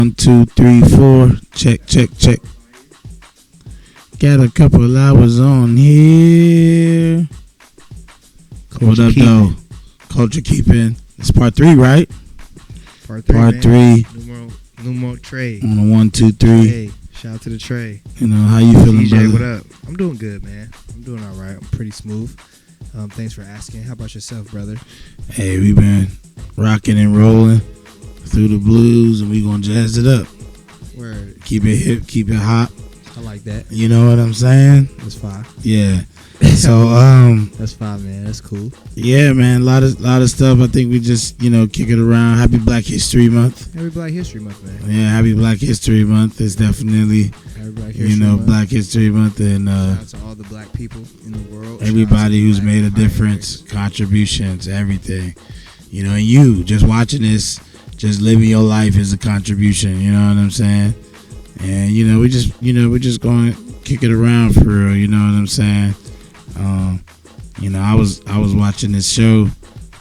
1, 2, 3, 4. Check, check, check. Got a couple of hours on here. What up, though? Culture Keeping. It's part 3, right? Part 3. Part 3. Numero Trey. On the 1, 2, 3. Hey, shout out to the Trey. You know, how you feeling, DJ, brother? what up? I'm doing good, man. I'm doing all right. I'm pretty smooth. Thanks for asking. How about yourself, brother? Hey, we been rocking and rolling through the blues, and we gonna jazz it up. Word. Keep it hip, keep it hot. I like that. You know what I'm saying? That's fine. Yeah. So that's fine, man. That's cool. yeah, man, a lot of stuff. I think we just kick it around. Happy Black History Month. Happy Black History Month, man. Yeah, happy Black History Month. It's definitely Happy Black History Month. Black History Month, and shout out to all the black people in the world. everybody who's made a difference, contributions, everything. And you just watching this, just living your life is a contribution. You know what I'm saying? And we're just going to kick it around for real. You know what I'm saying? I was watching this show,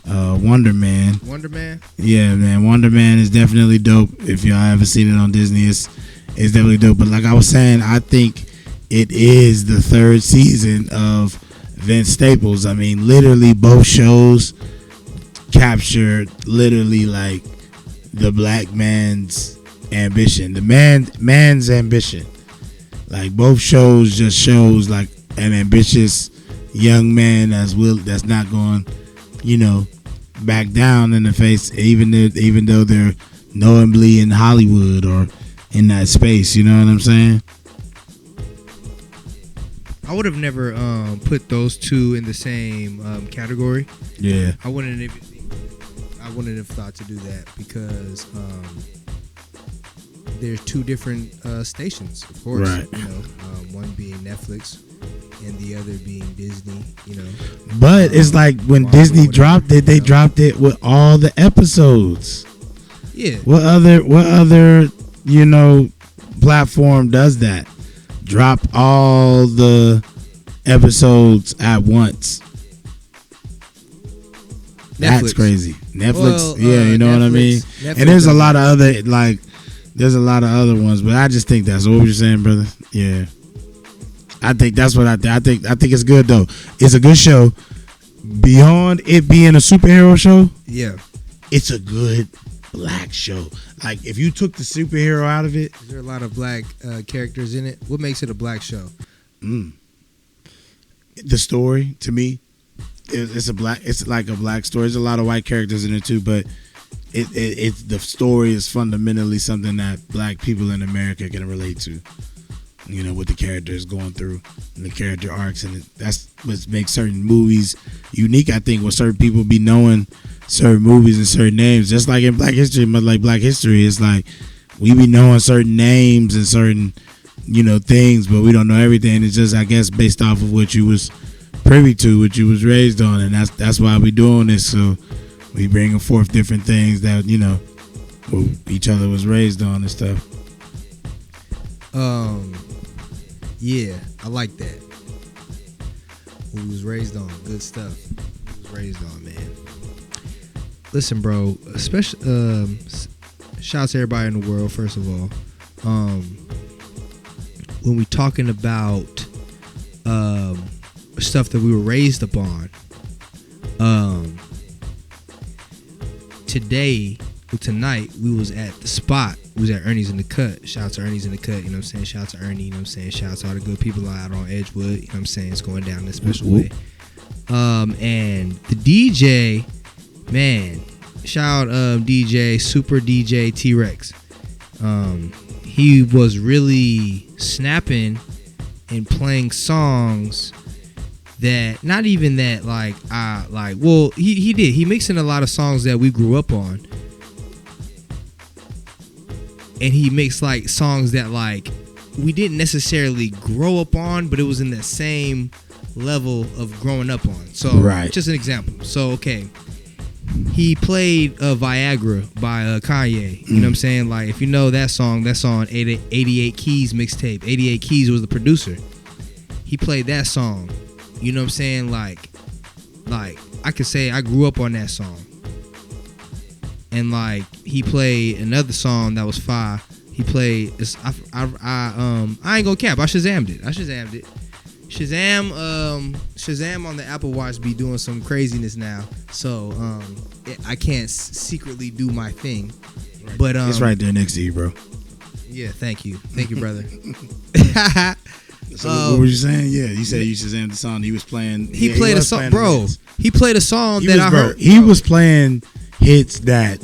Wonder Man. Wonder Man? Yeah, man. Wonder Man is definitely dope. If y'all haven't seen it on Disney, it's definitely dope. But like I was saying, I think it is the 3rd season of Vince Staples. I mean, literally both shows captured literally like the black man's ambition, the man's ambition. Like both shows just shows like an ambitious young man that's not going, back down in the face, even though they're knowingly in Hollywood or in that space. You know what I'm saying? I would have never put those two in the same category. Yeah. I wouldn't have thought to do that because there's two different stations, of course. Right. One being Netflix and the other being Disney. But it's like when Disney dropped it, they dropped it with all the episodes. Yeah. What other platform does that? Drop all the episodes at once. That's crazy. Netflix, you know what I mean? Netflix, and there's a lot of other ones, but I just think that's what you're saying, brother. Yeah. I think that's what I think. I think it's good though. It's a good show. Beyond it being a superhero show, yeah, it's a good black show. Like if you took the superhero out of it, is there a lot of black characters in it? What makes it a black show? The story to me, it's like a black story. There's a lot of white characters in it too, but it's the story is fundamentally something that black people in America can relate to. What the character is going through and the character arcs, and that's what makes certain movies unique. I think when certain people be knowing certain movies and certain names, just like in Black History, but like Black History, it's like we be knowing certain names and certain things, but we don't know everything. It's just, I guess, based off of what you was privy to, what you was raised on, and that's why we doing this. So we bringing forth different things that what each other was raised on and stuff. Yeah, I like that. Who was raised on good stuff. Who was raised on, man. Listen, bro. Especially, shout out to everybody in the world. First of all, when we talking about stuff that we were raised upon, tonight we was at the spot. We was at Ernie's in the Cut. Shout out to Ernie's in the Cut. You know what I'm saying? Shout out to Ernie. You know what I'm saying? Shout out to all the good people out on Edgewood. You know what I'm saying? It's going down in a special way. And the DJ, man, shout out DJ, Super DJ T-Rex. He was really snapping and playing songs that, not even that he did. He mixed in a lot of songs that we grew up on. And he makes like songs that like we didn't necessarily grow up on, but it was in that same level of growing up on. So right. Just an example. So okay, he played Viagra by Kanye. You know what I'm saying? Like if you know that song, that's on 88 Keys mixtape. 88 Keys was the producer. He played that song. You know what I'm saying? Like I could say I grew up on that song. and like he played another song that was fire. He played. I ain't gonna cap. I Shazammed it. Shazam on the Apple Watch be doing some craziness now, so I can't secretly do my thing. But it's right there next to you, bro. Yeah, thank you, brother. So what were you saying? Yeah, you said you Shazammed the song. He was playing. He played a song, bro. He played a song that I heard. He was playing hits that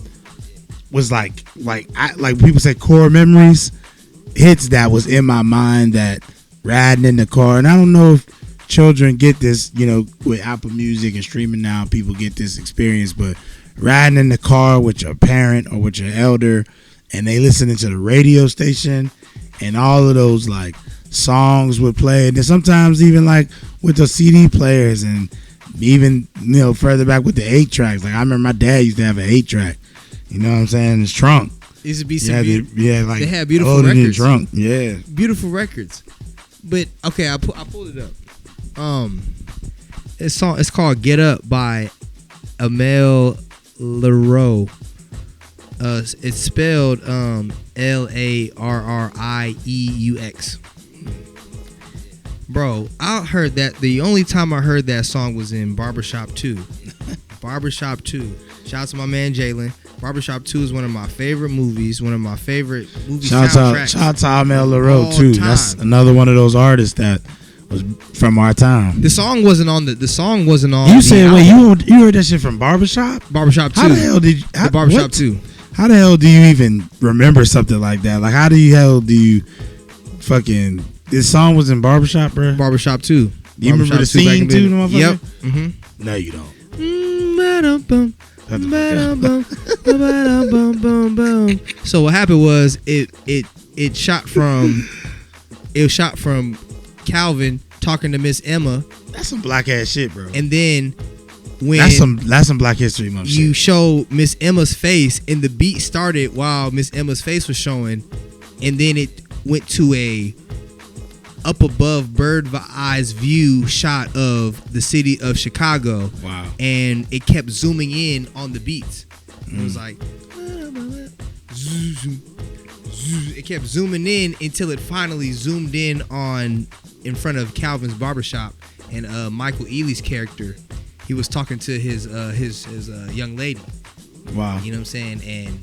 was like people say core memories, hits that was in my mind that riding in the car. And I don't know if children get this, with Apple Music and streaming now, people get this experience, but riding in the car with your parent or with your elder and they listening to the radio station and all of those like songs would play, and then sometimes even like with the CD players, and even further back with the 8-tracks. Like I remember my dad used to have an 8-track. You know what I'm saying? In his trunk. Used to be some like they had beautiful records. In trunk. Yeah, beautiful records. But okay, I pulled it up. It's called "Get Up" by Amel Leroux. It's spelled Larrrieux. Bro, I heard that. The only time I heard that song was in Barbershop 2. Barbershop 2. Shout out to my man Jalen. Barbershop 2 is one of my favorite movies. One of my favorite movie soundtracks. Shout out to Amel Leroux too. That's another one of those artists that was from our time. The song wasn't on. You said wait, you heard that shit from Barbershop? Barbershop 2. How the hell did you? The Barbershop 2. How the hell do you even remember something like that? Like how the hell do you fucking? This song was in Barbershop, bro. Barbershop 2. You remember the scene too, motherfucker? Yep. Mm-hmm. No, you don't. So what happened was it shot from Calvin talking to Miss Emma. That's some black ass shit, bro. And then when that's some Black History Month shit. You show Miss Emma's face, and the beat started while Miss Emma's face was showing, and then it went to a up above bird eyes view shot of the city of Chicago. Wow. And it kept zooming in on the beats. It was like it kept zooming in until it finally zoomed in front of Calvin's barbershop, and Michael Ealy's character, he was talking to his young lady. Wow. You know what I'm saying? And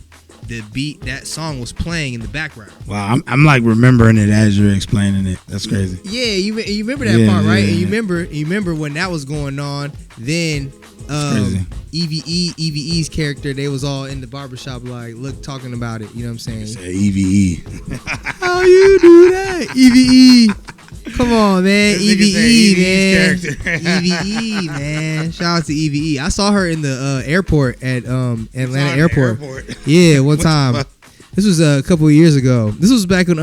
the beat, that song was playing in the background. Wow, I'm like remembering it as you're explaining it. That's crazy. Yeah, you remember that part, right? And you remember when that was going on. Then EVE's character, they was all in the barbershop, like talking about it. You know what I'm saying? Say EVE. How you do that, EVE? Come on, man. EVE, man. EVE, man. Shout out to EVE. I saw her in the airport at Atlanta Airport. Yeah, one time. This was a couple of years ago. This was back when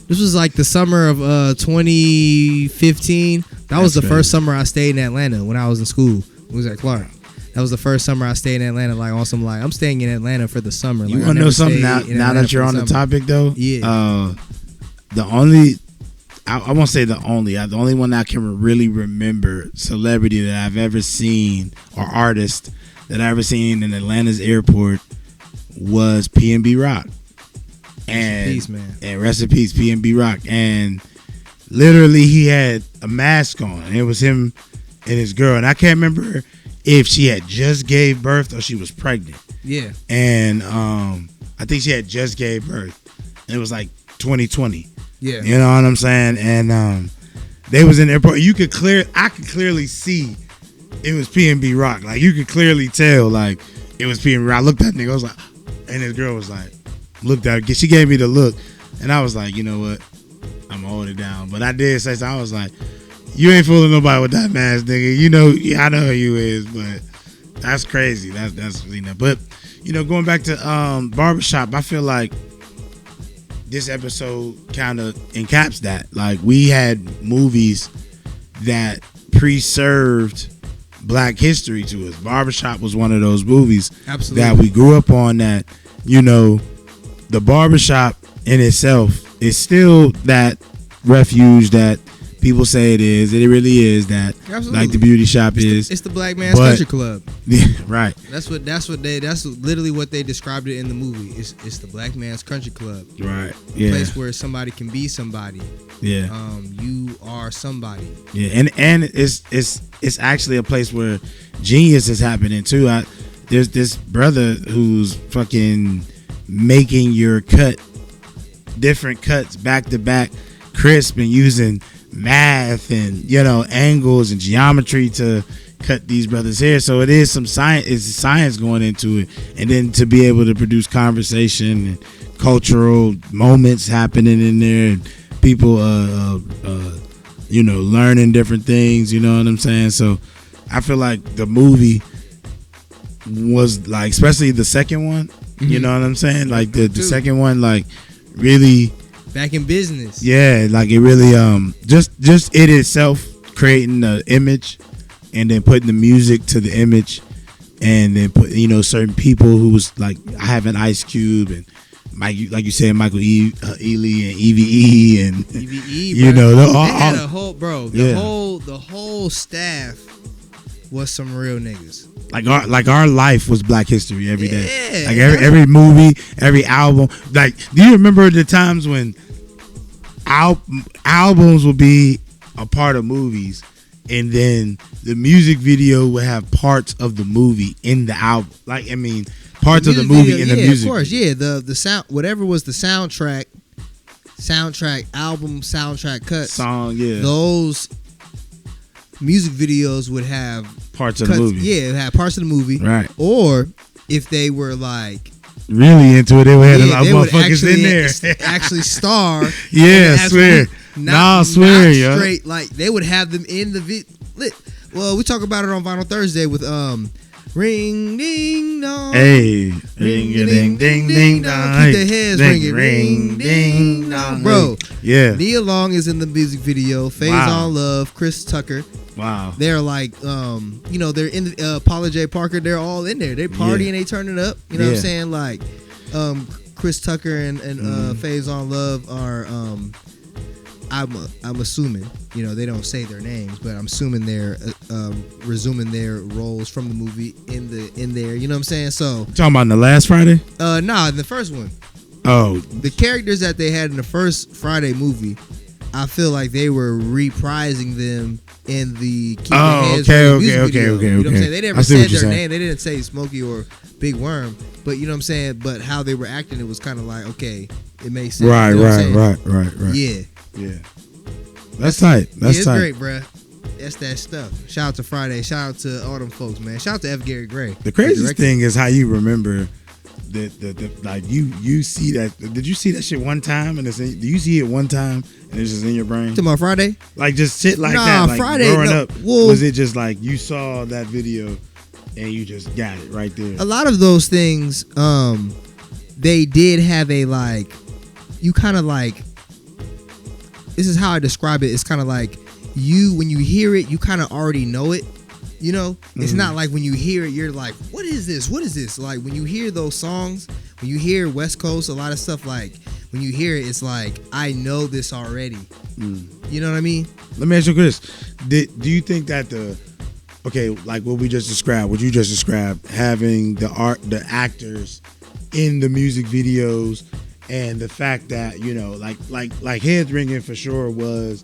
this was like the summer of 2015. That was the first summer I stayed in Atlanta when I was in school. It was at Clark. That was the first summer I stayed in Atlanta. Like on some I'm staying in Atlanta for the summer. You want to know something now that you're on the topic though? Yeah. The only I won't say the only one that I can really remember celebrity that I've ever seen or artist that I ever seen in Atlanta's airport was PNB Rock. And rest in peace, man. And rest in peace, PNB Rock. And literally he had a mask on. And it was him and his girl. And I can't remember if she had just gave birth or she was pregnant. Yeah. And I think she had just gave birth. And it was like 2020. Yeah. You know what I'm saying? And they was in the airport. I could clearly see it was PNB Rock. Like you could clearly tell like it was PNB Rock. I looked at that nigga, I was like, and this girl was like, looked at her. She gave me the look. And I was like, you know what? I'm gonna hold it down. But I did say so. I was like, you ain't fooling nobody with that mask, nigga. You know, I know who you is, but that's crazy. That's but going back to Barbershop, I feel like this episode kind of encaps that. Like we had movies that preserved Black history to us. Barbershop was one of those movies that we grew up on. That the barbershop in itself is still that refuge that people say it is. It really is that. Absolutely. Like the beauty shop is. It's the black man's country club. Yeah, right. That's literally what they described it in the movie. It's the black man's country club. Right. A Yeah. place where somebody can be somebody. Yeah. You are somebody. Yeah, and it's actually a place where genius is happening too. There's this brother who's fucking making your different cuts back to back, crisp, and using math and angles and geometry to cut these brothers' hair. So it is some science. It's science going into it, and then to be able to produce conversation and cultural moments happening in there, and people learning different things. You know what I'm saying? So I feel like the movie was like, especially the second one. Mm-hmm. You know what I'm saying? Like the second one, like really back in business. Yeah, like it really just it itself creating the image and then putting the music to the image and then put certain people who's like having Ice Cube and Mike, like you said, Michael Ealy and EVE and EVE, bro. They had a whole the whole staff was some real niggas. Like our life was Black History every day. Like every movie, every album. Like, do you remember the times when albums would be a part of movies, and then the music video would have parts of the movie in the album? Like, I mean, parts of the movie video, in the music. Of course, yeah. The sound, whatever was the soundtrack album, soundtrack cut song, yeah. Those music videos would have parts of the movie. Yeah, it had parts of the movie. Right. Or if they were like really into it, they would have a lot of motherfuckers in there. Actually star. Yeah, swear. Not swear, straight, like they would have them in the well, we talk about it on Vinyl Thursday with ring ding dong. Hey, ring ding ding ding dong. Keep their heads ringing. Ring ding dong. Bro, yeah. Nia Long is in the music video. Phase on Love, Chris Tucker. Wow. They're like, they're in the Paula J. Parker. They're all in there. They party and they turn it up. You know what I'm saying? Like, Chris Tucker and Phase on Love are. I'm assuming, they don't say their names, but I'm assuming they're resuming their roles from the movie in there. You know what I'm saying? So talking about in the last Friday? Nah, the first one. Oh, the characters that they had in the first Friday movie, I feel like they were reprising them in the Keep Your Heads music video. You know what I'm saying? They never said their name. They didn't say Smokey or Big Worm, but you know what I'm saying? But how they were acting, it was kind of like, okay, it makes sense. Right, you know right. Yeah. Yeah. That's tight. That's tight. It's great, bruh. That's that stuff. Shout out to Friday. Shout out to all them folks, man. Shout out to F. Gary Gray. The craziest thing is how you remember the like you see that. Did you see that shit one time and do you see it one time and it's just in your brain? Tomorrow Friday? Like just shit like that. Like Friday. Growing up, was it just like you saw that video and you just got it right there? A lot of those things, they did have a like. You kind of like. This is how I describe it. It's kind of like when you hear it, you kind of already know it. You know, it's not like when you hear it, you're like, what is this? What is this? Like when you hear those songs, when you hear West Coast, a lot of stuff, like when you hear it, it's like, I know this already. You know what I mean? Let me ask you this. Do you think that like what we just described, what you just described, having the actors in the music videos, and the fact that, like Heads Ringing for sure was,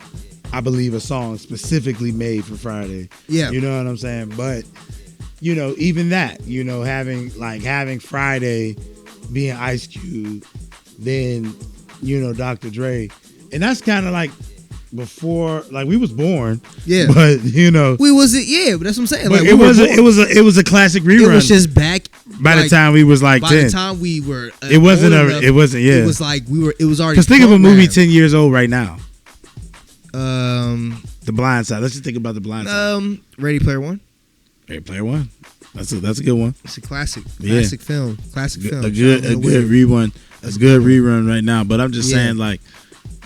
I believe, a song specifically made for Friday. Yeah. You know what I'm saying? But, even that, having Friday being Ice Cube, then, Dr. Dre. And that's kind of like before, like we was born. Yeah. But, we wasn't, but that's what I'm saying. Like it was a classic rerun. It was just back. By the time we was like 10. By the time we were it wasn't it was like it was already. Because think of a movie 10 years old right now. The Blind Side. Let's just think about The Blind Side. Ready Player One. Ready Player One. That's a good one. It's a classic. Yeah. Classic film. A good rerun. That's a good rerun right now. But I'm just saying, like,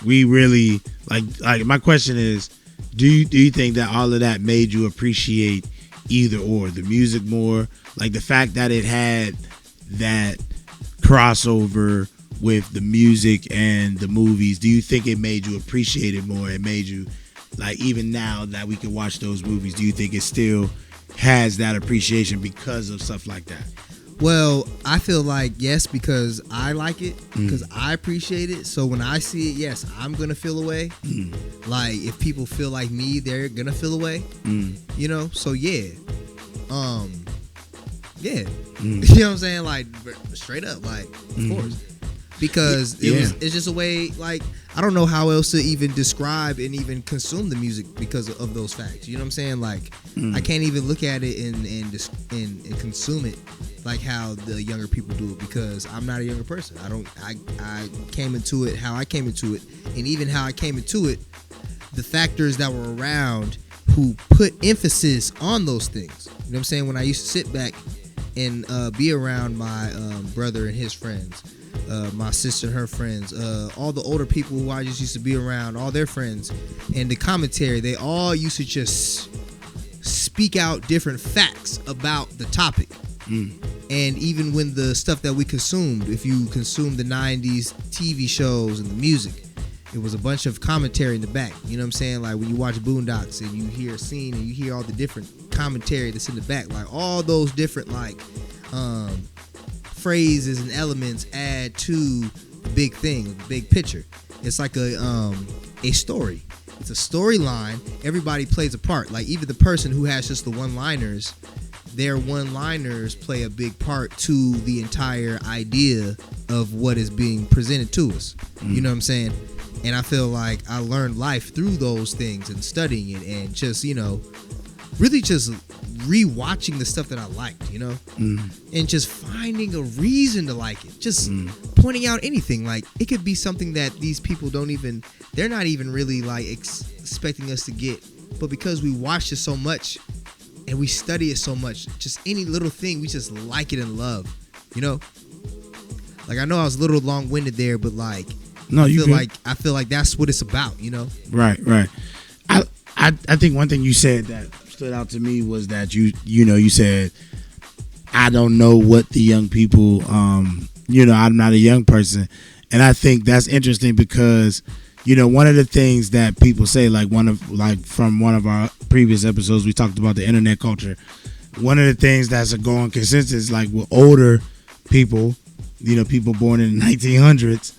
we really like my question is, do you think that all of that made you appreciate either or, the music more, like the fact that it had that crossover with the music and the movies? Do you think it made you appreciate it more? It made you like even now that we can watch those movies, do you think it still has that appreciation because of stuff like that? Well, I feel like yes, because I like it, because I appreciate it. So when I see it, yes, I'm gonna feel away. Like if people feel like me, they're gonna feel away. You know, so yeah, yeah. You know what I'm saying? Like straight up, like of course, because it's just a way. Like I don't know how else to even describe and even consume the music because of those facts. You know what I'm saying? Like I can't even look at it and consume it like how the younger people do it, because I'm not a younger person. I came into it how I came into it, and even how I came into it, the factors that were around who put emphasis on those things. You know what I'm saying? When I used to sit back and be around my brother and his friends, my sister and her friends, all the older people who I just used to be around, all their friends, and the commentary, they all used to just speak out different facts about the topic. And even when the stuff that we consumed, if you consumed the 90s TV shows and the music, it was a bunch of commentary in the back. You know what I'm saying? Like when you watch Boondocks and you hear a scene and you hear all the different commentary that's in the back, like all those different like phrases and elements add to the big thing, the big picture. It's like a story. It's a storyline. Everybody plays a part. Like even the person who has just the one-liners, their one-liners play a big part to the entire idea of what is being presented to us. You know what I'm saying? And I feel like I learned life through those things and studying it and just, you know, really just rewatching the stuff that I liked, you know, and just finding a reason to like it. Just pointing out anything. Like it could be something that these people they're not even really like expecting us to get. But because we watched it so much and we study it so much, just any little thing, we just like it and love, you know? Like I know I was a little long-winded there, but like, no, I feel like that's what it's about, you know? Right. I think one thing you said that stood out to me was that you said, I don't know what the young people, I'm not a young person. And I think that's interesting because, one of the things that people say, from one of our previous episodes, we talked about the internet culture. One of the things that's a growing consensus, like with older people, people born in the 1900s,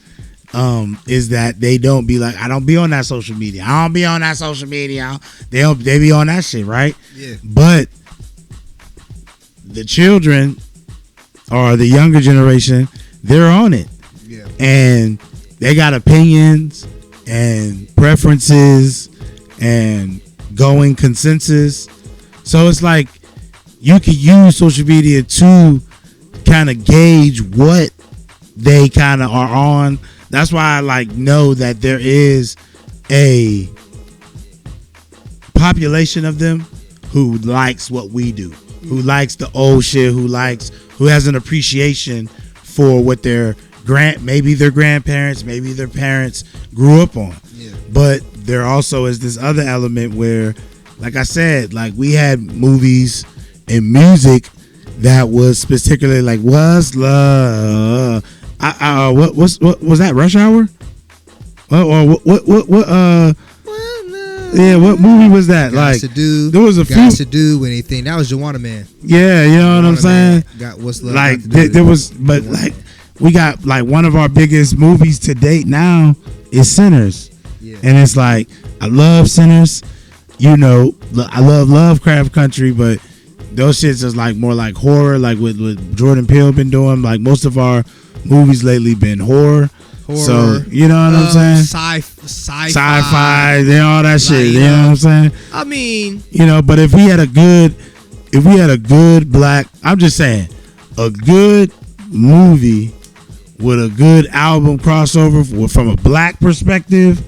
is that they don't be like, I don't be on that social media. I don't be on that social media. They be on that shit, right? Yeah. But the children or the younger generation, they're on it. Yeah. And they got opinions and preferences and going consensus. So it's like you could use social media to kind of gauge what they kind of are on. That's why I know that there is a population of them who likes what we do, who likes the old shit, who has an appreciation for what maybe their grandparents, maybe their parents grew up on. Yeah. But there also is this other element where, like I said, like we had movies and music that was particularly like, what's love? What was that? Rush Hour? Yeah, what movie was that? There was a few. Guys to do anything. That was Joanna Man. Yeah, you know what I'm saying. Got what's love? Like there was, but like we got like one of our biggest movies to date now is Sinners. Yeah. And it's like I love Sinners. I love Lovecraft Country, but those shits is like more like horror, like what Jordan Peele been doing. Like most of our movies lately been horror. So you know what I'm saying? Sci-fi, all that shit. You know what I'm saying? I mean, but if we had a good black, I'm just saying, a good movie with a good album crossover from a black perspective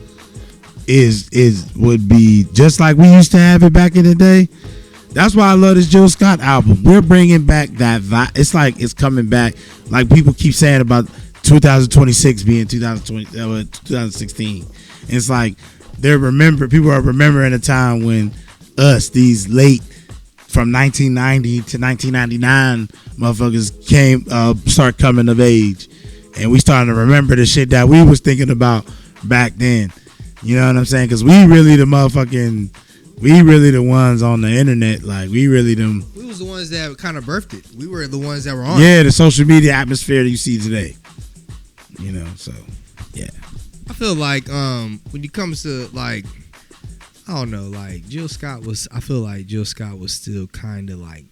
would be just like we used to have it back in the day. That's why I love this Jill Scott album. We're bringing back that vibe. It's like it's coming back. Like people keep saying about 2026 being 2016. It's like people are remembering a time when these late from 1990 to 1999 motherfuckers start coming of age, and we starting to remember the shit that we was thinking about back then. You know what I'm saying? Because we really the ones on the internet. Like, we really them. We was the ones that kind of birthed it. We were the ones that were on it. The social media atmosphere that you see today. You know, so, yeah. I feel like when it comes to, like, I don't know, like, I feel like Jill Scott was still kind of, like,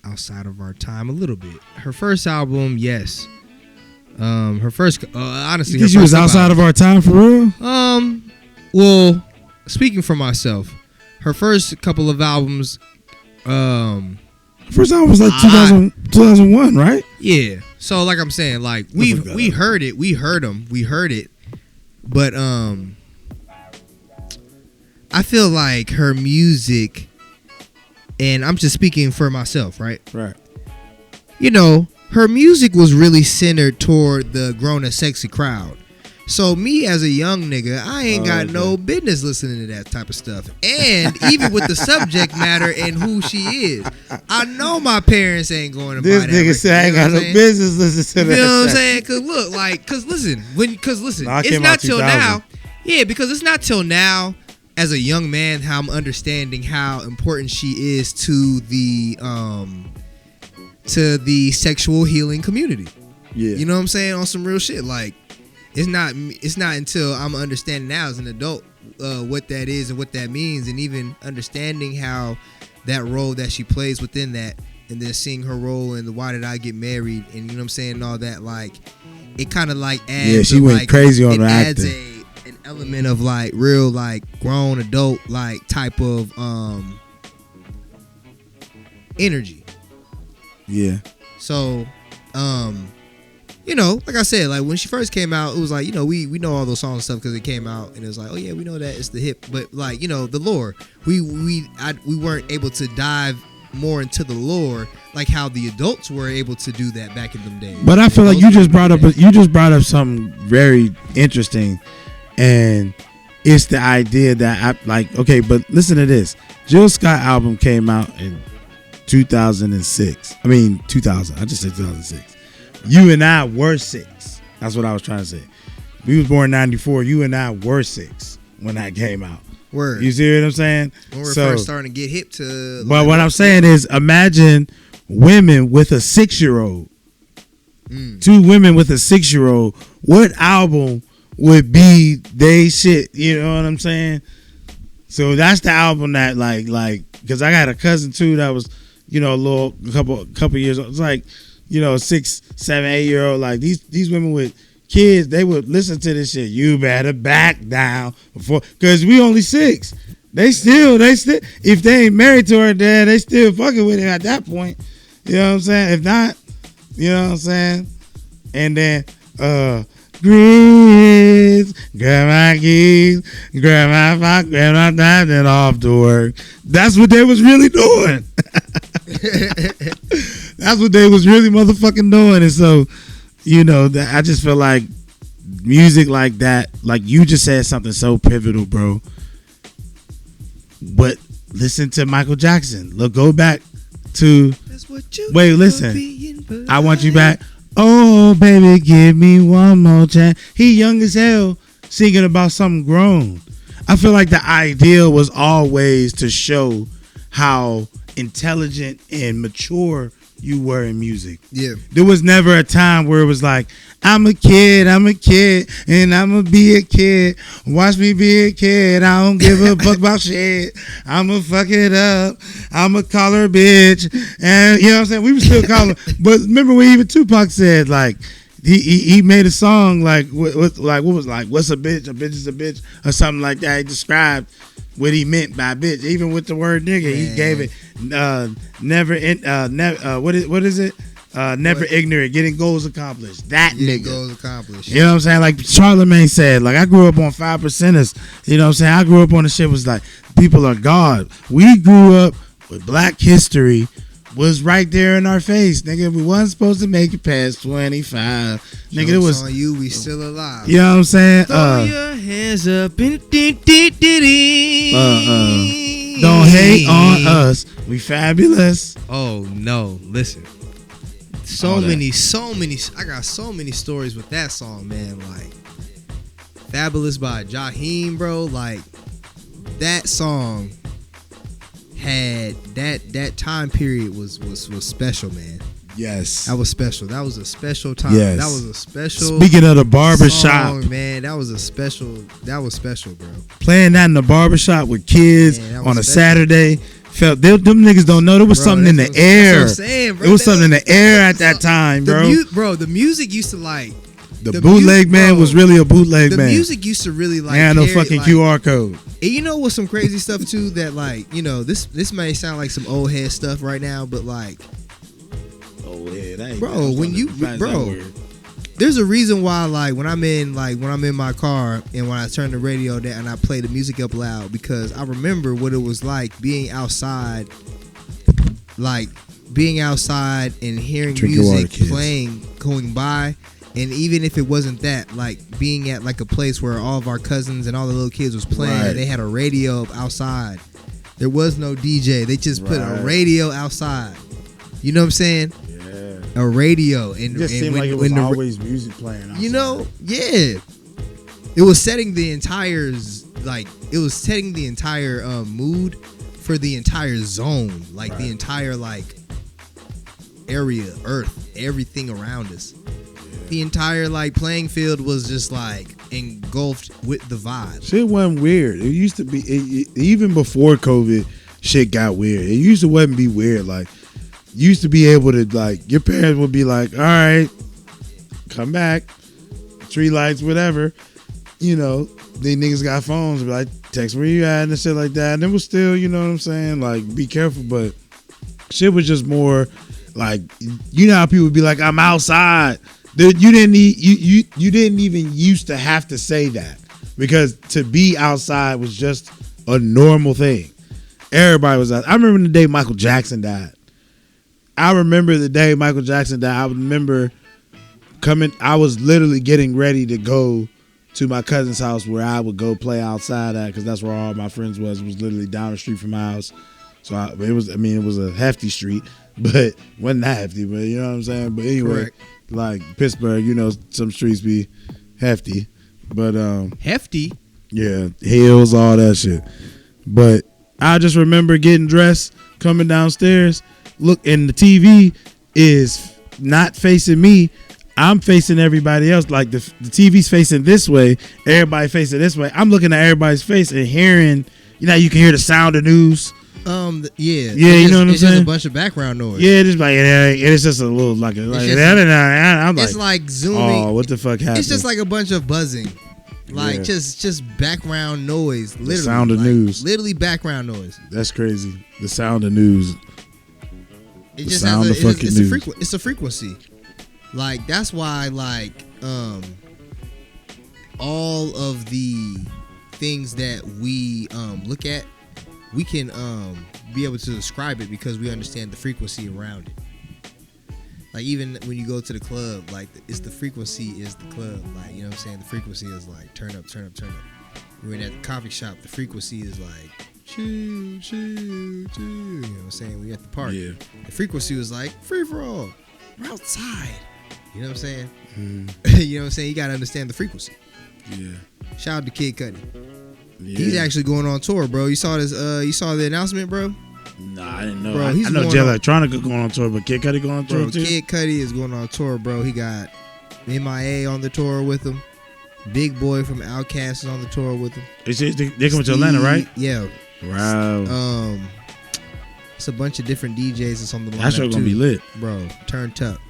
outside of our time a little bit. Her first album, yes. Her first, honestly, you think she was outside of our time for real? Well, speaking for myself, her first couple of albums, first album was like 2001, right? Yeah. So, like I'm saying, like we heard it, we heard it, but I feel like her music, and I'm just speaking for myself, right? Right. You know, her music was really centered toward the grown and sexy crowd. So me as a young nigga, I ain't got no business listening to that type of stuff. And even with the subject matter and who she is, I know my parents ain't going to buy that. This nigga said I ain't got no business listening to that. You know what I'm saying? Cause listen, it's not till now. Yeah, because it's not till now as a young man how I'm understanding how important she is to the sexual healing community. Yeah. You know what I'm saying? On some real shit. Like, it's not until I'm understanding now as an adult what that is and what that means, and even understanding how that role that she plays within that, and then seeing her role in the Why Did I Get Married, and you know what I'm saying, and all that, like, it kind of like adds. Yeah, she went crazy on the acting. It adds an element of like real like grown adult like type of energy. Yeah. So, you know, like I said, like when she first came out, it was like, you know, we know all those songs and stuff because it came out, and it was like, oh yeah, we know that it's the hip, but like, you know, the lore, we weren't able to dive more into the lore like how the adults were able to do that back in them days. But I feel like you just brought up something very interesting, and it's the idea that but listen to this. Jill Scott album came out in 2006. I mean 2000. I just said 2006. You and I were 6. That's what I was trying to say. We was born in 94. You and I were 6 when that came out. Word. You see what I'm saying? When we're first starting to get hip to. But what I'm saying is, imagine women with a 6-year-old. 2 women with a 6-year-old. What album would be they shit? You know what I'm saying? So that's the album that like, because I got a cousin too that was, you know, a couple years old. It's like, you know, 6, 7, 8-year-old, like these women with kids, they would listen to this shit. You better back down before, because we only 6. They still, if they ain't married to her dad, they still fucking with him at that point. You know what I'm saying? If not, you know what I'm saying? And then, grits, grab my keys, grab my fuck, grab my time, then off to work. That's what they was really doing. That's what they was really motherfucking doing. And so, you know, I just feel like music like that, like you just said something so pivotal, bro. But listen to Michael Jackson. Look, go back to wait, listen. I want you back. Oh, baby, give me one more chance. He young as hell singing about something grown. I feel like the idea was always to show how intelligent and mature you were in music. Yeah. There was never a time where it was like, I'm a kid, and I'm gonna be a kid. Watch me be a kid. I don't give a fuck about shit. I'ma fuck it up. I'ma call her bitch. And you know what I'm saying? We were still calling. But remember when even Tupac said, like, he made a song like what was like, what's a bitch? A bitch is a bitch, or something like that. He described what he meant by bitch, even with the word nigga. He gave it never ignorant, getting goals accomplished. That nigga. Goals accomplished. You know what I'm saying? Like Charlamagne said, like, I grew up on 5 percenters. You know what I'm saying? I grew up on the shit was like, people are God. We grew up with Black history was right there in our face, nigga. We wasn't supposed to make it past 25. Nigga, it was on you, we still alive. You know what I'm saying? Throw your hands up and don't hate on us. We fabulous. Oh no, listen. So many. I got so many stories with that song, man. Like, Fabulous by Jaheim, bro. Like, that song had that time period was special, man. Yes. That was special. That was a special time. Yes. That was a special. Speaking of the barbershop, song, man, that was special, bro. Playing that in the barbershop with kids on a Saturday. Felt them niggas don't know there was something in the air. That's what I'm saying, bro. It was something in the air at that time, bro. The music used to like. The bootleg man was really a bootleg man. The music used to really like. Yeah, no fucking like, QR code. And you know what's some crazy stuff too? That like, you know, this may sound like some old head stuff right now, but like, bro, there's a reason why like when I'm in my car and when I turn the radio down and I play the music up loud, because I remember what it was like being outside and hearing music playing going by. And even if it wasn't that, like being at like a place where all of our cousins and all the little kids was playing, right. They had a radio outside. There was no DJ. They just put a radio outside. You know what I'm saying? Yeah. A radio. And it just seemed like it was always music playing outside. You know? Yeah. It was setting the entire mood for the entire zone, like the entire like area, earth, everything around us. The entire like playing field was just like engulfed with the vibe. Shit wasn't weird. It used to be even before COVID. Shit got weird. It used to wasn't be weird. Like you used to be able to like your parents would be like, all right, come back, tree lights, whatever. You know, they niggas got phones. Be like, text where you at and shit like that. And it was still, you know what I'm saying? Like be careful, but shit was just more like, you know how people would be like, I'm outside. Dude, you didn't even used to have to say that, because to be outside was just a normal thing. Everybody was out. I remember the day Michael Jackson died. I remember I was literally getting ready to go to my cousin's house where I would go play outside at, because that's where all my friends was. It was literally down the street from my house. So it was a hefty street, but it wasn't that hefty, but you know what I'm saying? But anyway. Correct. Like Pittsburgh, you know, some streets be hefty, but hefty, yeah, hills, all that shit. But I just remember getting dressed, coming downstairs, look, and the TV is not facing me. I'm facing everybody else. Like the TV's facing this way, everybody facing this way. I'm looking at everybody's face and hearing, you know, you can hear the sound of news. Yeah, you know what I'm saying? It's just a bunch of background noise. Yeah, just like it's just a little like I'm like, it's like zooming. Oh, what the fuck happened? It's just like a bunch of buzzing, like just background noise. Literally, the sound of news. Literally background noise. That's crazy. The sound of news. It just sound of fucking news. It's a frequency. Like that's why like all of the things that we look at, we can be able to describe it because we understand the frequency around it. Like even when you go to the club, like it's the frequency is the club. Like, you know what I'm saying? The frequency is like turn up, turn up, turn up. When at the coffee shop, the frequency is like chill, chill, chill. You know what I'm saying? We at the park. Yeah. The frequency was like free for all. We're outside. You know what I'm saying? You know what I'm saying? You gotta understand the frequency. Yeah. Shout out to Kid Cudi. Yeah. He's actually going on tour, bro. You saw this? You saw the announcement, bro? Nah, I didn't know. Bro, I know Jay Electronica going on tour, but Kid Cudi going on tour too? Kid Cudi is going on tour, bro. He got MIA on the tour with him. Big Boy from Outkast is on the tour with him. They coming to Atlanta, right? Yeah. Wow. It's a bunch of different DJs that's on the lineup. That show gonna be lit, bro. Turned up.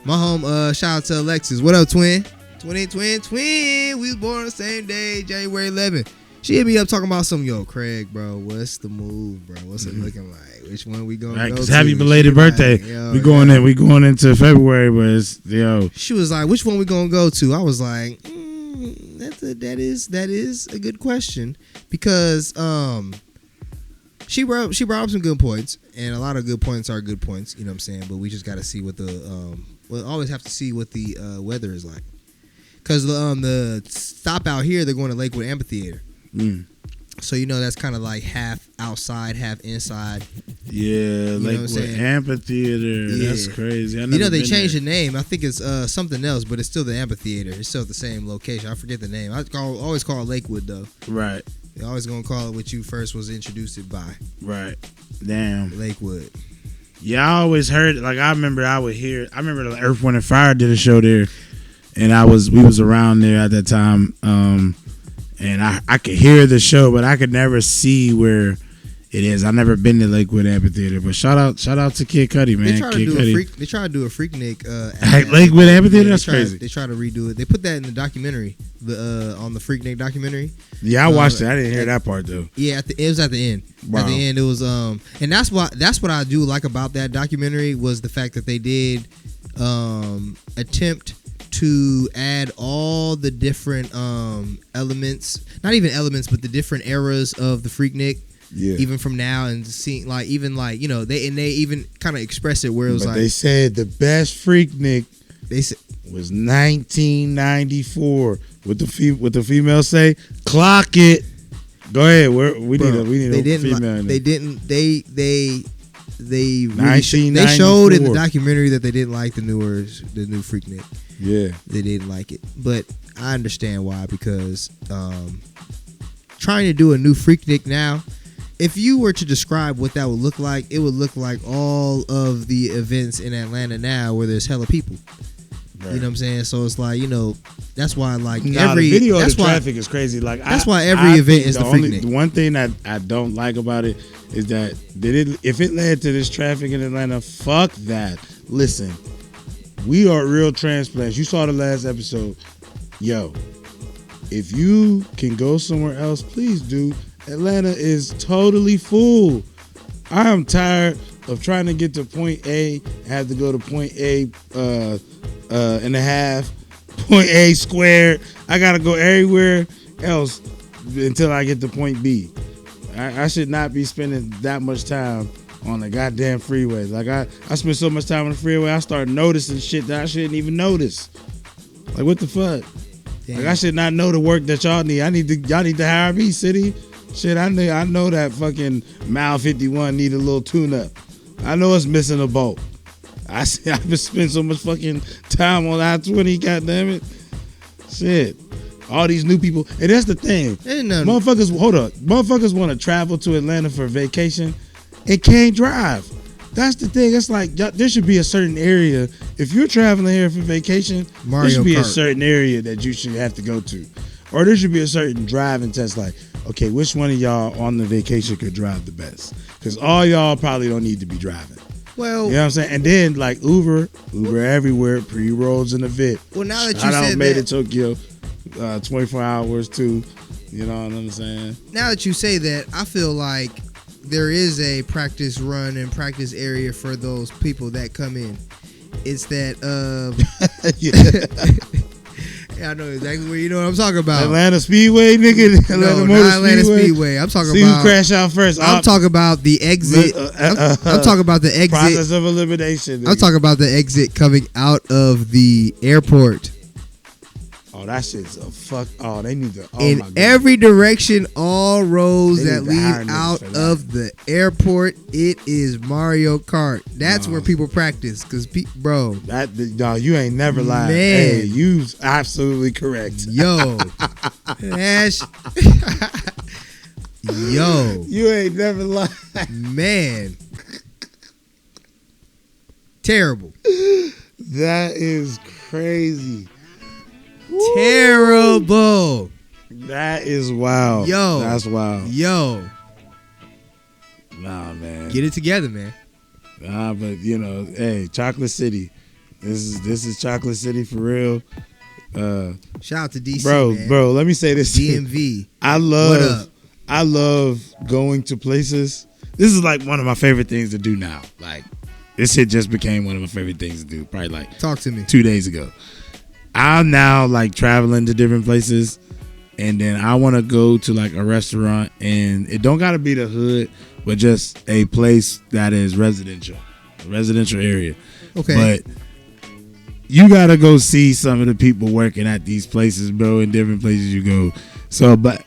My home. Shout out to Alexis. What up, twin? Twin. We was born on the same day, January 11th. She hit me up talking about Craig, bro. What's the move, bro? What's it looking like? Which one we gonna go to? Happy belated birthday. Like, we going into February, but it's She was like, which one we gonna go to? I was like, that is a good question, because she brought up some good points, and a lot of good points are good points. You know what I'm saying? But we just got to see what we'll always have to see what the weather is like, because the stop out here, they're going to Lakewood Amphitheater. So you know that's kind of like half outside, half inside. Yeah, Lakewood Amphitheater. Yeah. That's crazy. They changed the name. I think it's something else, but it's still the amphitheater. It's still the same location. I forget the name. Always call it Lakewood though. Right. You're always gonna call it what you first was introduced it by. Right. Damn. Lakewood. Yeah, I always heard. Like I remember the Earth, Wind, and Fire did a show there, and we was around there at that time. And I could hear the show, but I could never see where it is. I never been to Lakewood Amphitheater, but shout out to Kid Cudi, man. They tried to do a Freaknik at Lakewood Amphitheater. That's crazy. They tried to redo it. They put that in the documentary, on the Freaknik documentary. Yeah, I watched it. I didn't hear that part though. Yeah, it was at the end. Wow. At the end, it was and that's what I do like about that documentary was the fact that they did attempt to add all the different elements, not even elements, but the different eras of the Freaknik. Yeah. Even from now and seeing they even kind of express it where it was they said the best Freaknik was 1994. What the female say? Clock it. Go ahead. We need a female. They showed in the documentary that they didn't like the new Freaknik. Yeah, they didn't like it, but I understand why, because trying to do a new Freaknik now, if you were to describe what that would look like, it would look like all of the events in Atlanta now where there's hella people. Right. You know what I'm saying? So it's like, that's why the video of the traffic is crazy. Like that's why every event is the Freaknik. The one thing that I don't like about it is that if it led to this traffic in Atlanta, fuck that. Listen, we are real transplants. You saw the last episode. Yo, if you can go somewhere else, please do. Atlanta is totally full. I am tired of trying to get to point A, have to go to point A and a half, point A squared. I gotta go everywhere else until I get to point B. I should not be spending that much time on the goddamn freeway. Like I spend so much time on the freeway, I start noticing shit that I shouldn't even notice. Like what the fuck? Damn. Like I should not know the work that y'all need. Y'all need to hire me, city. Shit, I know that fucking mile 51 need a little tune-up. I know it's missing a bolt. I've been spending so much fucking time on I-20, goddammit. Shit. All these new people. And that's the thing. Motherfuckers want to travel to Atlanta for vacation and can't drive. That's the thing. It's like, there should be a certain area. If you're traveling here for vacation, there should be a certain area that you should have to go to. Or there should be a certain driving test like, okay, which one of y'all on the vacation could drive the best? Because all y'all probably don't need to be driving. Well, you know what I'm saying? And then like Uber everywhere, pre-rolls in the VIP. Well, now that you said made it Tokyo, 24 hours too. You know what I'm saying? Now that you say that, I feel like there is a practice run and practice area for those people that come in. It's that I know exactly what I'm talking about. Atlanta Speedway, nigga. Atlanta Speedway. I'm talking about. Who crash out first? I'm talking about the exit. I'm talking about the exit. Process of elimination. Nigga. I'm talking about the exit coming out of the airport. Oh, that shit's a fuck. Oh, they need to. Oh, in every direction, all roads that lead out of the airport, it is Mario Kart. That's where people practice. Cause, bro, you ain't never lied. Man, hey, you absolutely correct. Yo, yo, you ain't never lied. Man, terrible. That is crazy. Terrible. That is wild. Yo. That's wild. Yo. Nah, man. Get it together, man. Nah, but hey, Chocolate City. This is Chocolate City for real. Shout out to DC, man. Bro, let me say this. DMV. I love going to places. This is like one of my favorite things to do now. Like this shit just became one of my favorite things to do. Probably like talk to me 2 days ago. I'm now like traveling to different places, and then I want to go to like a restaurant, and it don't gotta be the hood, but just a place that is residential area. Okay. But you gotta go see some of the people working at these places, bro, in different places you go. So, but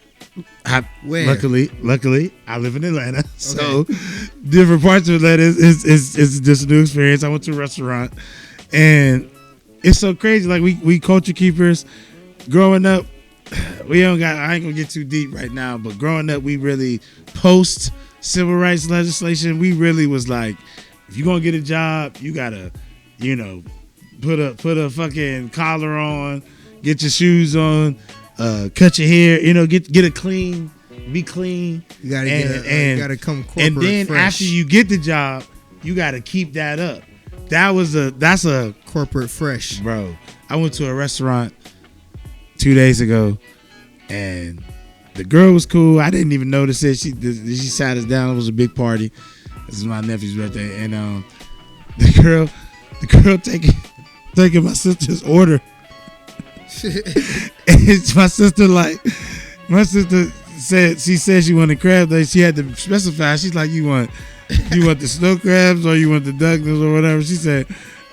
Where? Luckily, I live in Atlanta, so different parts of Atlanta is just a new experience. I went to a restaurant, and it's so crazy. Like we culture keepers. Growing up, I ain't gonna get too deep right now, but growing up, we really post civil rights legislation. We really was like, if you're gonna get a job, you gotta, put a fucking collar on, get your shoes on, cut your hair, get it clean, be clean. You gotta you gotta come corporate. And then fresh. after you get the job, you gotta keep that up. That's a corporate fresh, bro. I went to a restaurant 2 days ago, and the girl was cool. I didn't even notice it. She sat us down. It was a big party. This is my nephew's birthday, and the girl taking my sister's order. And my sister said she wanted crab legs. She had to specify. She's like, you want the snow crabs or you want the ducklings or whatever. She said,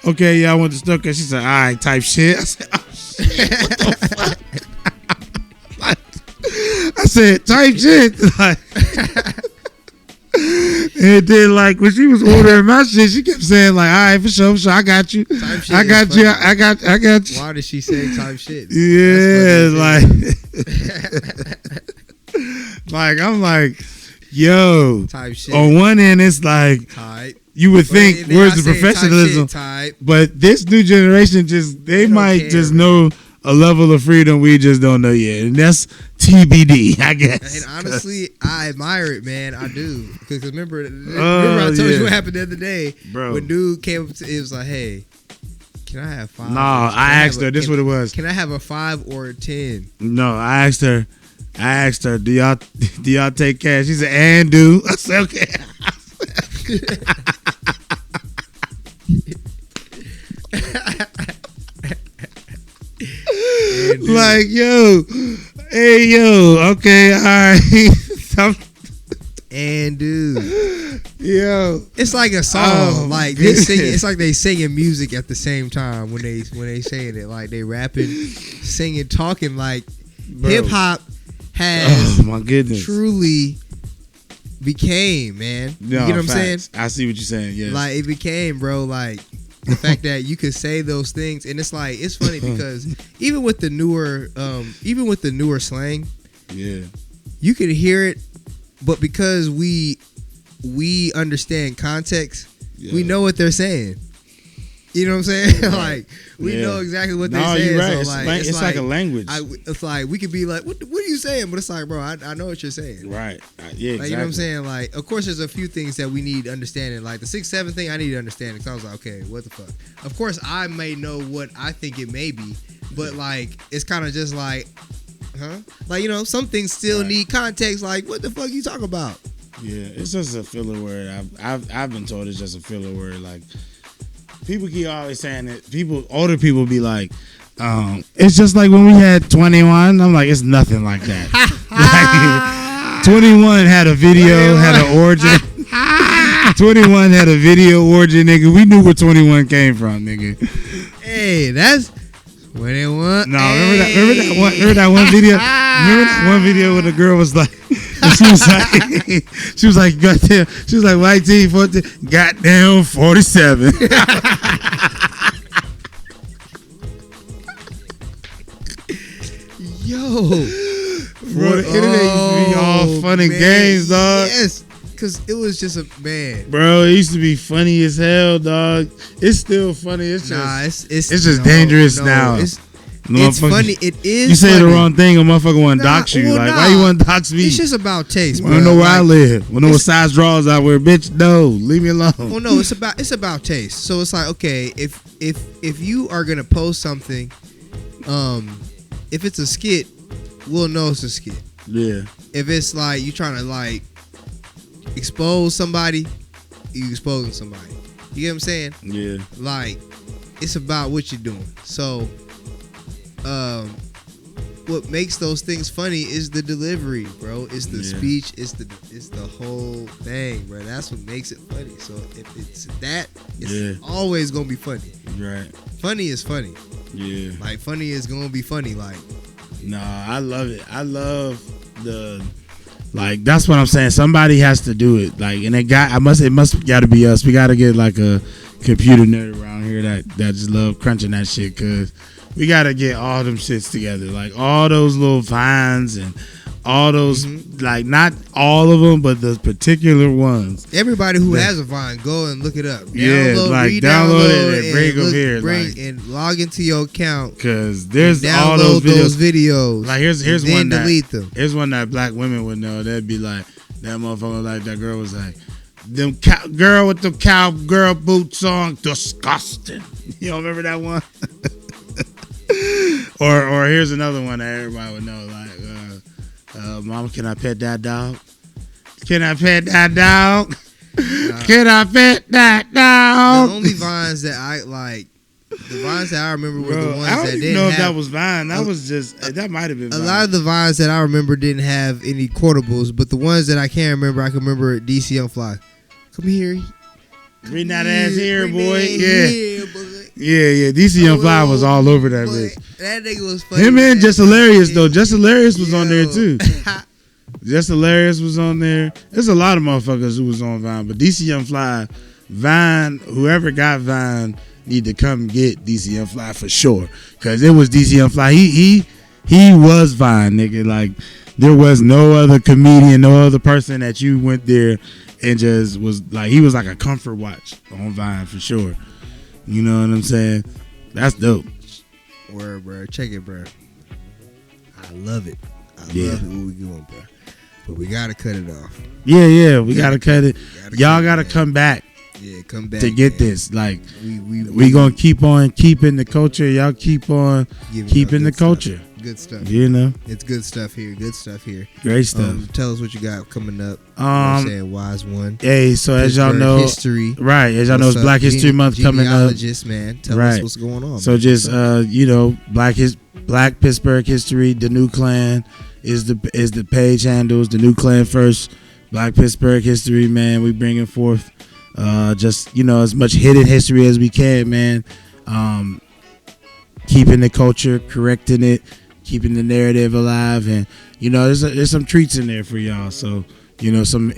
okay, yeah, I want the snow crabs. She said, all right, type shit. I said, oh shit, what the fuck? I said, type shit. And then when she was ordering my shit, she kept saying all right, for sure, I got you. I got you. I got you. Why did she say type shit? Yeah, I'm like, yo. Type shit. On one end, it's like type. You would think, where's the professionalism? Type. But this new generation they might just know a level of freedom we just don't know yet, and that's TBD, I guess. And honestly, I admire it, man. I do, because remember I told you what happened the other day, bro. When dude came up to it was like, hey, can I have 5? No, I asked her. This is what it was. Can I have a 5 or a 10? No, I asked her, do y'all take cash? She said, and do. I said, okay. Like, yo, hey, yo, okay, all right. And dude, yo, it's like a song. Like they sing, it's like they singing music at the same time when they saying it. Like they rapping, singing, talking. Like hip hop has, oh my goodness, truly became, man. No, you get what I'm saying? I see what you're saying. Yeah, like it became, bro. Like the fact that you could say those things, and it's like it's funny because even with the newer slang, yeah, you can hear it. But because we understand context, we know what they're saying. You know what I'm saying? Right. Like we know exactly what they're saying. You're right. So it's like a language. It's like we could be like, what are you saying? But it's like, bro, I know what you're saying. Right. Yeah. Exactly. Like, you know what I'm saying? Like, of course, there's a few things that we need understanding. Like the 6-7 thing, I need to understand. Because I was like, okay, what the fuck? Of course, I may know what I think it may be, but like, it's kind of just like. Huh? Like, some things still need context. Like, what the fuck you talking about? Yeah, it's just a filler word. I've been told it's just a filler word. Like, people keep always saying it. Older people be like, it's just like when we had 21. I'm like, it's nothing like that. Like, 21 had a video, had an origin. 21 had a video origin, nigga. We knew where 21 came from, nigga. Hey, that's 21. No, remember that one video? Remember that one video where the girl was like, she was like, goddamn, she was like, white tee, 14, goddamn 47. Yo, bro, the internet used to be all fun and games, dog. Yes. Because it was just a man, bro. It used to be funny as hell, dog. It's still funny. It's just it's just dangerous now. It's funny. It is. You say funny. the wrong thing, a motherfucker want to dox you. Why you want to dox me? It's just about taste. I don't know where I live. I know what size drawers I wear, bitch. No, leave me alone. Well, no, it's about taste. So it's like, okay, if you are gonna post something, if it's a skit, we'll know it's a skit. Yeah. If it's like you trying to like expose somebody, you exposing somebody. You get what I'm saying? Yeah. Like, it's about what you're doing. So, what makes those things funny is the delivery, bro. It's the speech. It's the whole thing, bro. That's what makes it funny. So if it's that, it's always gonna be funny. Right. Funny is funny. Yeah. Like funny is gonna be funny. Like. Nah, I love it. I love the like that's what I'm saying. Somebody has to do it. Like, and it must got to be us. We got to get like a computer nerd around here that just love crunching that shit, cause we got to get all them shits together. Like all those little vines and all those, like not all of them, but the particular ones. Everybody who has a Vine, go and look it up. Download it and bring them here. And log into your account. Cause there's all those videos. Like here's one that delete them. Here's one that black women would know. They'd be like, that motherfucker, like that girl was like, girl with the cowgirl boots on, disgusting. You don't remember that one? or here's another one that everybody would know, like. Mama, can I pet that dog? Can I pet that dog? Can I pet that dog? The only Vines that I like, the Vines that I remember were the ones that didn't have. I don't even know if that was Vine. That was just, that might have been Vine. A lot of the Vines that I remember didn't have any quotables, but the ones that I can't remember, I can remember DC Young Fly. Come here. Bring that ass here, boy. Yeah. DC Young Fly was all over that bitch. That nigga was funny. Him and Just Hilarious, though. Just Hilarious was on there, too. Just Hilarious was on there. There's a lot of motherfuckers who was on Vine, but DC Young Fly, Vine, whoever got Vine, need to come get DC Young Fly for sure. Because it was DC Young Fly. He was Vine, nigga. Like, there was no other comedian, no other person that you went there and just was like, he was like a comfort watch on Vine for sure. You know what I'm saying? That's dope. Word, bro. Check it, bro. I love it. I love it what we doing, bro. But we gotta cut it off. Yeah. We gotta cut it. Y'all gotta come back. Yeah, come back to get this. Like we gonna keep on keeping the culture. Y'all keep on keeping the culture. Good stuff. You know, it's good stuff here. Good stuff here. Great stuff. Tell us what you got coming up. You know what I'm saying? Wise one. Hey, so as y'all know, history. Right. As y'all know, it's Black History Month coming up. Man, tell us what's going on. So man. Just Black Pittsburgh History. The New Clan is the page handles. The New Clan first. Black Pittsburgh History. Man, we bringing forth just as much hidden history as we can. Man, keeping the culture, correcting it. Keeping the narrative alive, and there's some treats in there for y'all. So some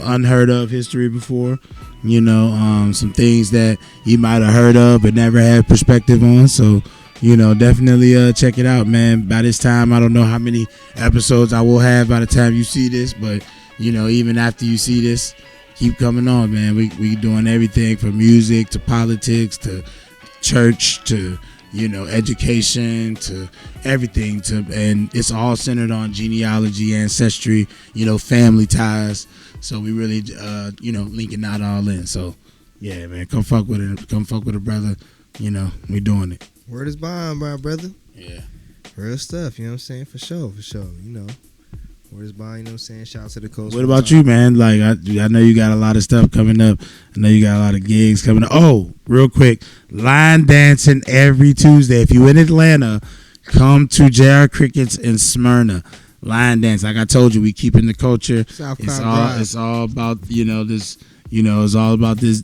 unheard of history before, some things that you might have heard of but never had perspective on. So definitely check it out, man. By this time, I don't know how many episodes I will have by the time you see this, but even after you see this, keep coming on, man. We doing everything from music to politics to church to education to everything, and it's all centered on genealogy, ancestry, family ties. So we really, linking that all in. So yeah, man, come fuck with it. Come fuck with a brother. We doing it. Word is bond, my brother. Yeah. Real stuff, you know what I'm saying? For sure. Word is bond, you know what I'm saying? Shout out to the coast. What about you, man? Like, I know you got a lot of stuff coming up. I know you got a lot of gigs coming up. Oh, real quick, line dancing every Tuesday. If you in Atlanta, come to JR Crickets in Smyrna. Line dance. Like I told you, we keeping the culture. It's all about, this, it's all about this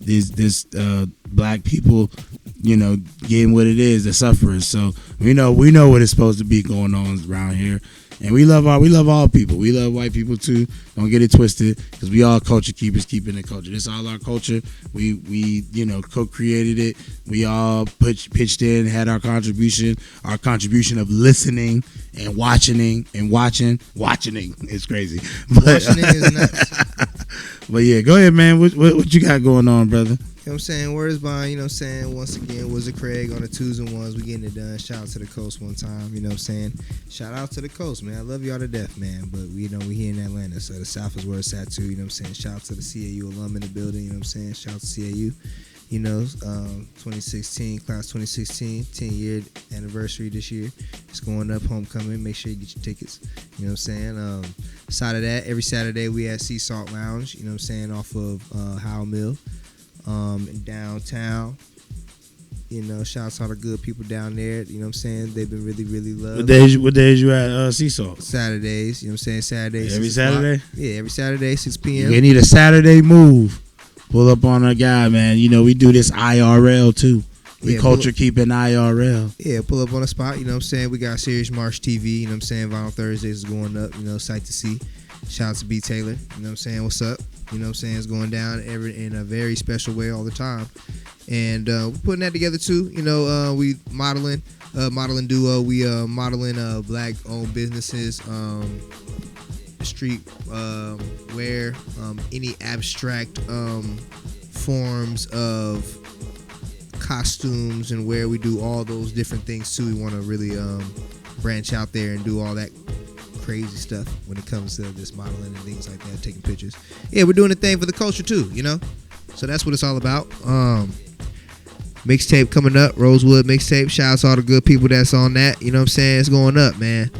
black people, getting what it is, the sufferers. So we know what it's supposed to be going on around here. And we love all people. We love white people too. Don't get it twisted, because we all culture keepers, keeping the culture. This is all our culture. We co-created it. We all pitched in, had our contribution of listening and watching. Watching is crazy. Watching is nuts. But yeah, go ahead, man. What you got going on, brother? You know what I'm saying? Word is bond, once again, Wizard Craig on the twos and ones. We getting it done. Shout out to the coast one time, you know what I'm saying? Shout out to the coast, man. I love y'all to death, man. But we here in Atlanta, so the South is where it's at too, you know what I'm saying? Shout out to the CAU alum in the building, you know what I'm saying? Shout out to CAU. 2016, class 2016, 10-year anniversary this year. It's going up, homecoming. Make sure you get your tickets. You know what I'm saying? Side of that, every Saturday we at Sea Salt Lounge, you know what I'm saying, off of Howell Mill. In downtown, shout out to all the good people down there. You know what I'm saying? They've been really, really loved. What days you at Sea Salt? Saturdays. You know what I'm saying? Saturdays. Every Saturday? Yeah, every Saturday, 6 p.m. We need a Saturday move. Pull up on our guy, man. We do this IRL too. We culture keeping IRL. Yeah, pull up on the spot. You know what I'm saying? We got Serious March TV. You know what I'm saying? Vinyl Thursdays is going up. You know, sight to see. Shout out to B. Taylor. You know what I'm saying? What's up? You know what I'm saying? It's going down in a very special way all the time. And we're putting that together too. You know, we modeling duo. We modeling black-owned businesses, street wear, any abstract forms of costumes and where we do all those different things too. We want to really branch out there and do all that crazy stuff when it comes to this modeling and things like that, taking pictures. Yeah, we're doing a thing for the culture too, you know? So that's what it's all about. Mixtape coming up, Rosewood mixtape. Shout out to all the good people that's on that. You know what I'm saying? It's going up, man.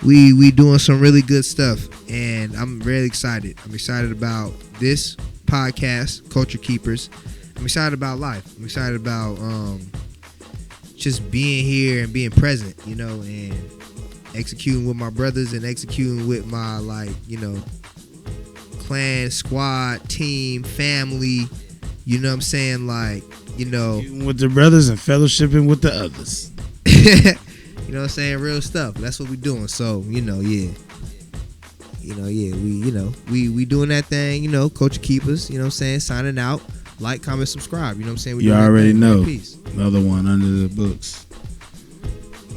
We doing some really good stuff, and I'm really excited. I'm excited about this podcast, Culture Keepers. I'm excited about life. I'm excited about just being here and being present, you know, and executing with my brothers and executing with my, like, you know, clan, squad, team, family, you know what I'm saying? Like, you know, with the brothers and fellowshipping with the others. You know what I'm saying? Real stuff. That's what we doing. So, you know, yeah. We doing that thing, you know, Culture Keepers, you know what I'm saying? Signing out. Like, comment, subscribe. You know what I'm saying? We you already know. Peace. Another one under the books.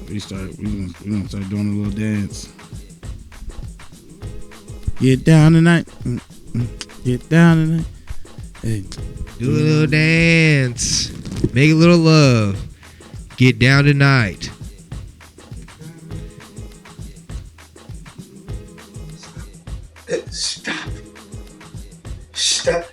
We gonna start doing a little dance. Get down tonight. Get down tonight. Hey. Do a little dance. Make a little love. Get down tonight. Stop. Stop.